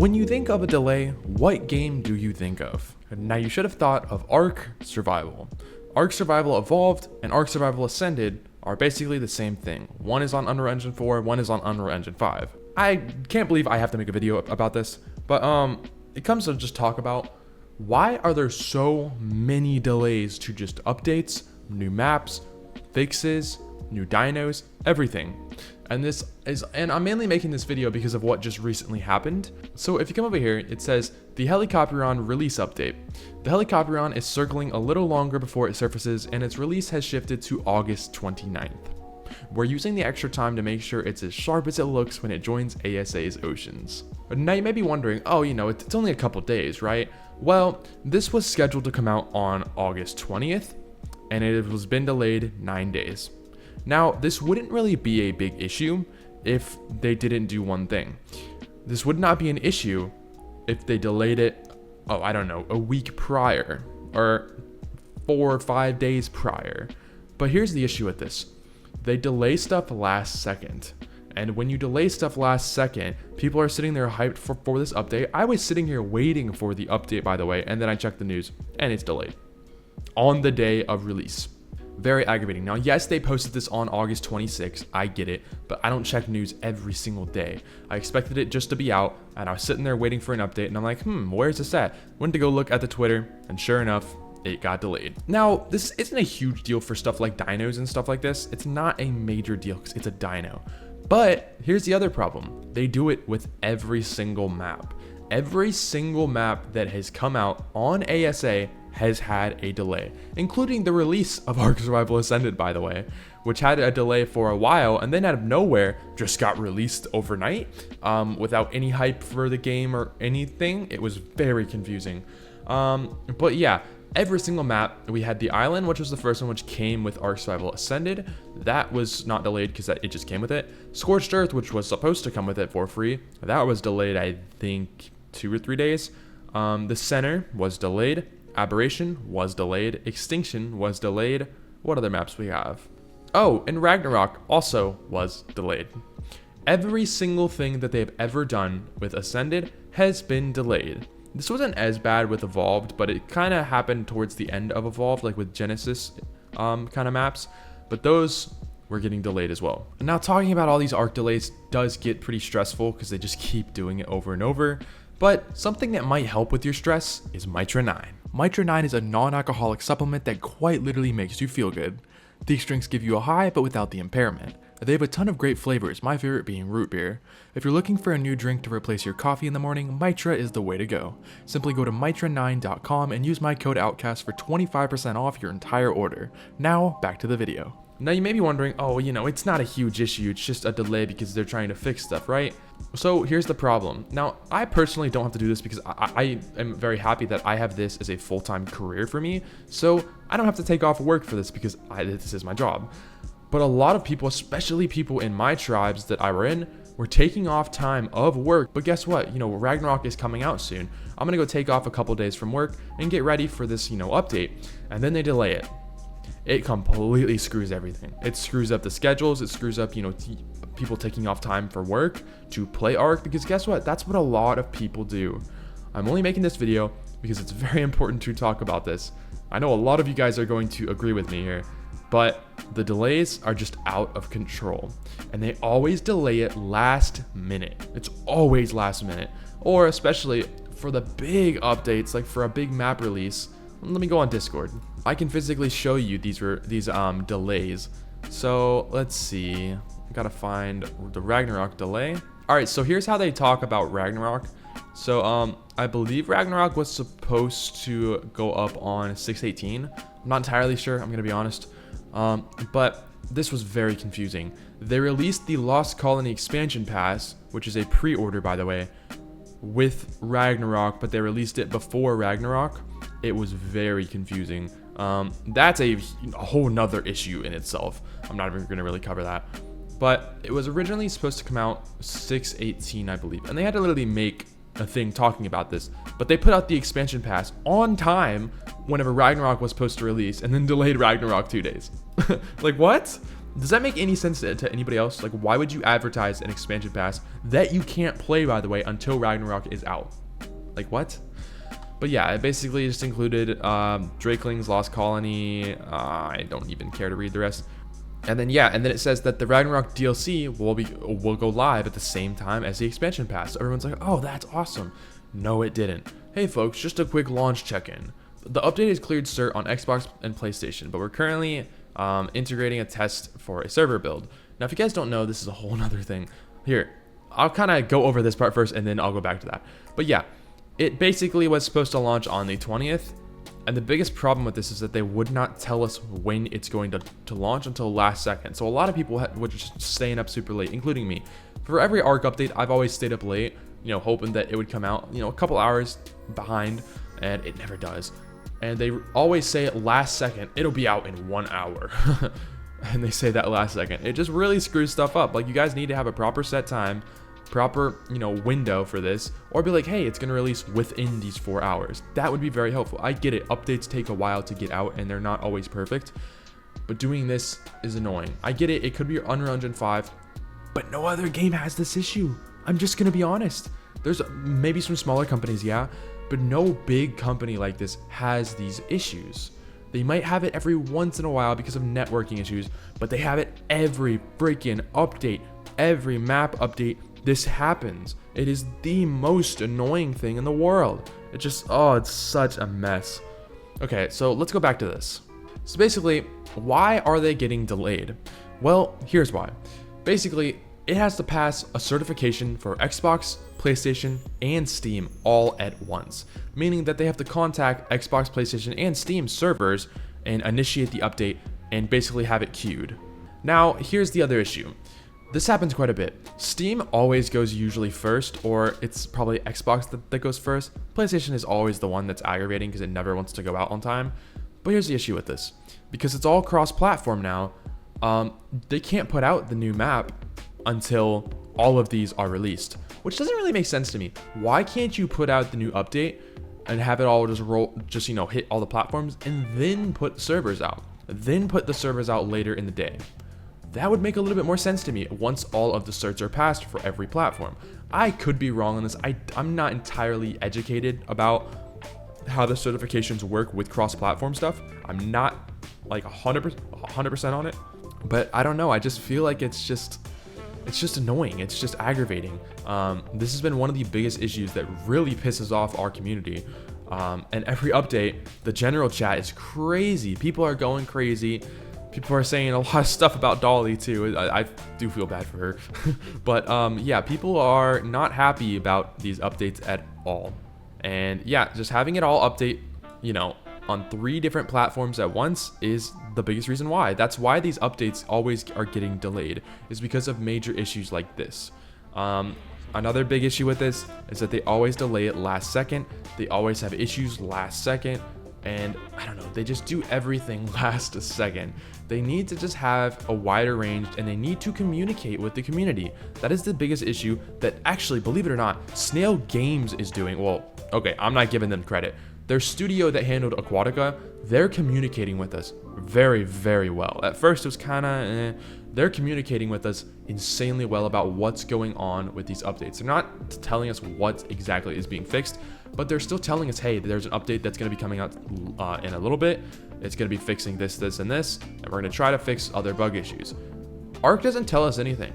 When you think of a delay, what game do you think of? Now you should have thought of ARK Survival. ARK Survival Evolved and ARK Survival Ascended are basically the same thing. One is on Unreal Engine 4, one is on Unreal Engine 5. I can't believe I have to make a video about this, but it comes to just talk about why are there so many delays to just updates, new maps, fixes, new dinos, everything. And I'm mainly making this video because of what just recently happened. So if you come over here, it says the helicoprion release update. The helicoprion is circling a little longer before it surfaces, and its release has shifted to August 29th. We're using the extra time to make sure it's as sharp as it looks when it joins ASA's oceans. Now you may be wondering, oh, it's only a couple days, right? Well, this was scheduled to come out on August 20th, and it has been delayed 9 days. Now, this wouldn't really be a big issue if they didn't do one thing. This would not be an issue if they delayed it, a week prior, or 4 or 5 days prior. But here's the issue with this. They delay stuff last second. And when you delay stuff last second, people are sitting there hyped for this update. I was sitting here waiting for the update, by the way, and then I checked the news, and it's delayed on the day of release. Very aggravating. Now, yes, they posted this on August 26th. I get it, but I don't check news every single day. I expected it just to be out, and I was sitting there waiting for an update, and I'm like, where's this at? Went to go look at the Twitter, and sure enough, it got delayed. Now, this isn't a huge deal for stuff like dinos and stuff like this. It's not a major deal because it's a dino. But here's the other problem. They do it with every single map. Every single map that has come out on ASA has had a delay, including the release of ARK Survival Ascended, by the way, which had a delay for a while and then out of nowhere just got released overnight without any hype for the game or anything. It was very confusing. But yeah, every single map, we had the island, which was the first one, which came with ARK Survival Ascended. That was not delayed because it just came with it. Scorched Earth, which was supposed to come with it for free, that was delayed, I think, 2 or 3 days. The Center was delayed. Aberration was delayed. Extinction was delayed. What other maps we have? Oh, and Ragnarok also was delayed. Every single thing that they've ever done with Ascended has been delayed. This wasn't as bad with Evolved, but it kind of happened towards the end of Evolved, like with Genesis kind of maps, but those were getting delayed as well. And now talking about all these ARK delays does get pretty stressful because they just keep doing it over and over. But something that might help with your stress is Mitra 9. Mitra 9 is a non-alcoholic supplement that quite literally makes you feel good. These drinks give you a high but without the impairment. They have a ton of great flavors, my favorite being root beer. If you're looking for a new drink to replace your coffee in the morning, Mitra is the way to go. Simply go to mitra9.com and use my code OUTCAST for 25% off your entire order. Now, back to the video. Now you may be wondering, it's not a huge issue, it's just a delay because they're trying to fix stuff, right? So here's the problem. Now, I personally don't have to do this because I am very happy that I have this as a full-time career for me, so I don't have to take off work for this because this is my job. But a lot of people, especially people in my tribes that I were in, were taking off time of work. But guess what? Ragnarok is coming out soon. I'm gonna go take off a couple days from work and get ready for this, update, and then they delay it. It completely screws everything. It screws up the schedules. It screws up, people taking off time for work to play ARK, because guess what? That's what a lot of people do. I'm only making this video because it's very important to talk about this. I know a lot of you guys are going to agree with me here, but the delays are just out of control, and they always delay it last minute. It's always last minute, or especially for the big updates, like for a big map release. Let me go on Discord. I can physically show you these delays. So let's see. I gotta find the Ragnarok delay. All right, so here's how they talk about Ragnarok. So I believe Ragnarok was supposed to go up on 6/18. I'm not entirely sure, I'm gonna be honest. But this was very confusing. They released the Lost Colony expansion pass, which is a pre-order, by the way, with Ragnarok, but they released it before Ragnarok. It was very confusing. That's a whole nother issue in itself. I'm not even gonna really cover that. But it was originally supposed to come out 6/18, I believe. And they had to literally make a thing talking about this. But they put out the expansion pass on time whenever Ragnarok was supposed to release, and then delayed Ragnarok 2 days. Like, what? Does that make any sense to anybody else? Like, why would you advertise an expansion pass that you can't play, by the way, until Ragnarok is out? Like, what? But yeah, it basically just included Drakeling's Lost Colony. I don't even care to read the rest. And then it says that the Ragnarok DLC will go live at the same time as the expansion pass. So everyone's like, oh, that's awesome. No, it didn't. Hey folks, just a quick launch check-in. The update is cleared cert on Xbox and PlayStation, but we're currently integrating a test for a server build. Now, if you guys don't know, this is a whole nother thing. Here, I'll kind of go over this part first, and then I'll go back to that. But yeah, it basically was supposed to launch on the 20th, and the biggest problem with this is that they would not tell us when it's going to launch until last second. So a lot of people were just staying up super late, including me. For every ARK update, I've always stayed up late, hoping that it would come out, a couple hours behind, and it never does. And they always say last second, it'll be out in 1 hour. And they say that last second. It just really screws stuff up. Like, you guys need to have a proper set time, proper, window for this, or be like, hey, it's going to release within these 4 hours. That would be very helpful. I get it. Updates take a while to get out, and they're not always perfect. But doing this is annoying. I get it. It could be your Unreal Engine 5, but no other game has this issue. I'm just going to be honest. There's maybe some smaller companies, yeah, but no big company like this has these issues. They might have it every once in a while because of networking issues, but they have it every freaking update, every map update. This happens. It is the most annoying thing in the world. It just, it's such a mess. Okay, so let's go back to this. So basically, why are they getting delayed? Well, here's why. Basically, it has to pass a certification for Xbox, PlayStation, and Steam all at once, meaning that they have to contact Xbox, PlayStation, and Steam servers and initiate the update and basically have it queued. Now, here's the other issue. This happens quite a bit. Steam always goes usually first, or it's probably Xbox that goes first. PlayStation is always the one that's aggravating because it never wants to go out on time. But here's the issue with this. Because it's all cross-platform now, they can't put out the new map until all of these are released, which doesn't really make sense to me. Why can't you put out the new update and have it all just hit all the platforms and then put servers out? Then put the servers out later in the day. That would make a little bit more sense to me once all of the certs are passed for every platform. I could be wrong on this. I'm not entirely educated about how the certifications work with cross-platform stuff. I'm not like 100% on it, but I don't know. I just feel like it's just annoying. It's just aggravating. This has been one of the biggest issues that really pisses off our community. And every update, the general chat is crazy. People are going crazy. People are saying a lot of stuff about Dolly too. I do feel bad for her. But yeah, people are not happy about these updates at all. And yeah, just having it all update, on 3 different platforms at once is the biggest reason why. That's why these updates always are getting delayed, is because of major issues like this. Another big issue with this is that they always delay it last second. They always have issues last second. And I don't know, they just do everything last second. They need to just have a wider range, and they need to communicate with the community. That is the biggest issue that actually, believe it or not, Snail Games is doing. Well, okay, I'm not giving them credit. Their studio that handled Aquatica, they're communicating with us very, very well. At first, it was kind of They're communicating with us insanely well about what's going on with these updates. They're not telling us what exactly is being fixed, but they're still telling us, hey, there's an update that's going to be coming out in a little bit. It's going to be fixing this, this, and this, and we're going to try to fix other bug issues. ARK doesn't tell us anything.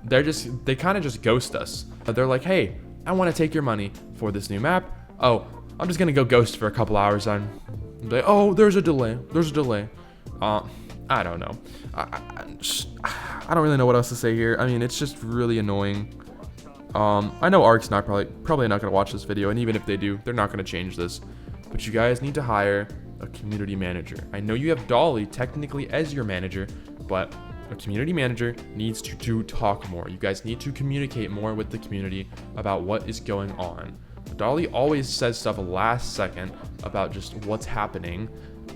They kind of just ghost us. They're like, hey, I want to take your money for this new map. Oh, I'm just going to go ghost for a couple hours. I'm like, oh, there's a delay. I don't know. I don't really know what else to say here. I mean, it's just really annoying. I know ARK's probably not going to watch this video, and even if they do, they're not going to change this. But you guys need to hire a community manager. I know you have Dolly technically as your manager, but a community manager needs to talk more. You guys need to communicate more with the community about what is going on. Dolly always says stuff last second about just what's happening.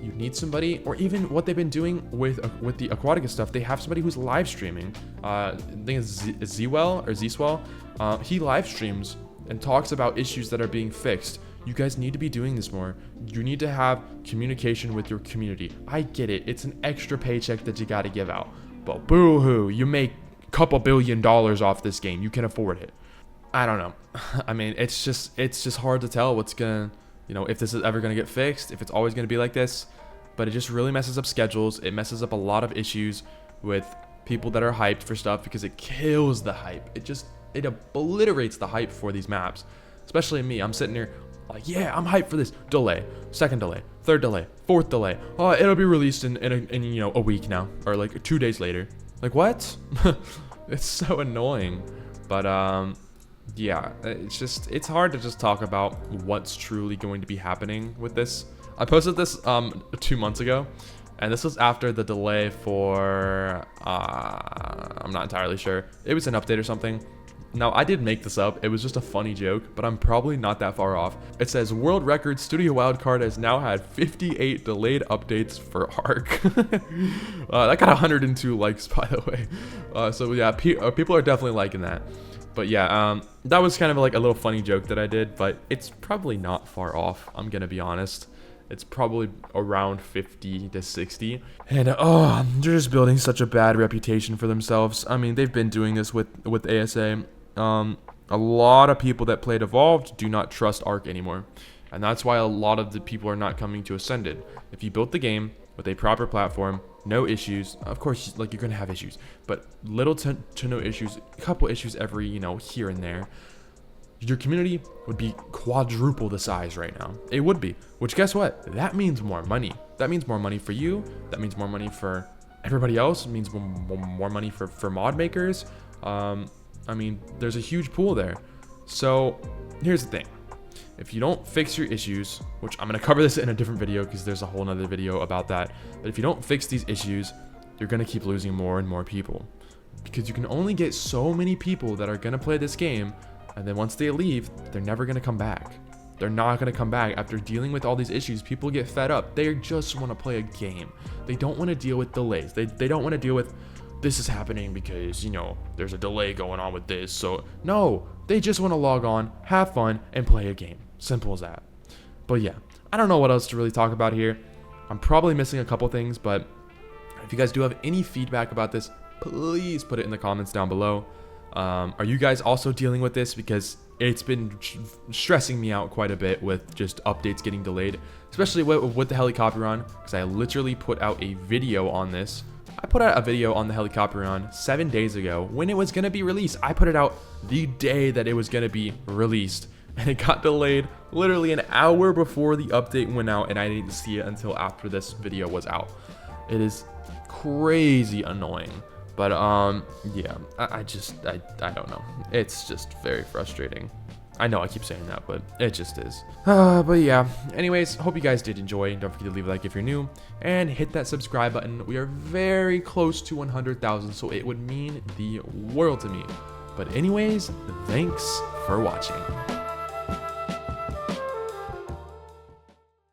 You need somebody, or even what they've been doing with the Aquatica stuff. They have somebody who's live streaming. I think it's Zswell. He live streams and talks about issues that are being fixed. You guys need to be doing this more. You need to have communication with your community. I get it. It's an extra paycheck that you got to give out. Well, boo-hoo, you make a couple $1 billion off this game. You can afford it. I don't know. I mean, it's just hard to tell what's gonna, if this is ever gonna get fixed, if it's always gonna be like this. But it just really messes up schedules. It messes up a lot of issues with people that are hyped for stuff because it kills the hype. It obliterates the hype for these maps. Especially me. I'm sitting here like, yeah, I'm hyped for this. Delay, second delay, third delay, fourth delay. Oh, it'll be released in a week now, or like 2 days later. Like, what? It's so annoying. But yeah, it's hard to just talk about what's truly going to be happening with this. I posted this 2 months ago, and this was after the delay for I'm not entirely sure. It was an update or something. Now, I did make this up. It was just a funny joke, but I'm probably not that far off. It says, world record Studio Wildcard has now had 58 delayed updates for ARK. That got 102 likes, by the way. So yeah, people are definitely liking that. But yeah, that was kind of like a little funny joke that I did, but it's probably not far off, I'm gonna be honest. It's probably around 50 to 60. And they're just building such a bad reputation for themselves. I mean, they've been doing this with ASA. A lot of people that played Evolved do not trust ARK anymore. And that's why a lot of the people are not coming to Ascended. If you built the game with a proper platform, no issues, of course, like, you're gonna have issues, but little to no issues, a couple issues every, here and there, your community would be quadruple the size right now. It would be, which, guess what? That means more money. That means more money for you. That means more money for everybody else. It means more money for mod makers. I mean, there's a huge pool there. So here's the thing. If you don't fix your issues, which I'm going to cover this in a different video because there's a whole nother video about that. But if you don't fix these issues, you're going to keep losing more and more people, because you can only get so many people that are going to play this game. And then once they leave, they're never going to come back. They're not going to come back after dealing with all these issues. People get fed up. They just want to play a game. They don't want to deal with delays. They don't want to deal with, this is happening because, there's a delay going on with this. So no, they just want to log on, have fun, and play a game. Simple as that. But yeah, I don't know what else to really talk about here. I'm probably missing a couple things, but if you guys do have any feedback about this, please put it in the comments down below. Are you guys also dealing with this? Because it's been stressing me out quite a bit with just updates getting delayed, especially with the helicoprion, because I literally put out a video on this. I put out a video on the helicoprion 7 days ago when it was going to be released. I put it out the day that it was going to be released, and it got delayed literally an hour before the update went out, and I didn't see it until after this video was out. It is crazy annoying. But yeah, I don't know. It's just very frustrating. I know I keep saying that, but it just is. But yeah, anyways, hope you guys did enjoy. Don't forget to leave a like if you're new, and hit that subscribe button. We are very close to 100,000, so it would mean the world to me. But anyways, thanks for watching.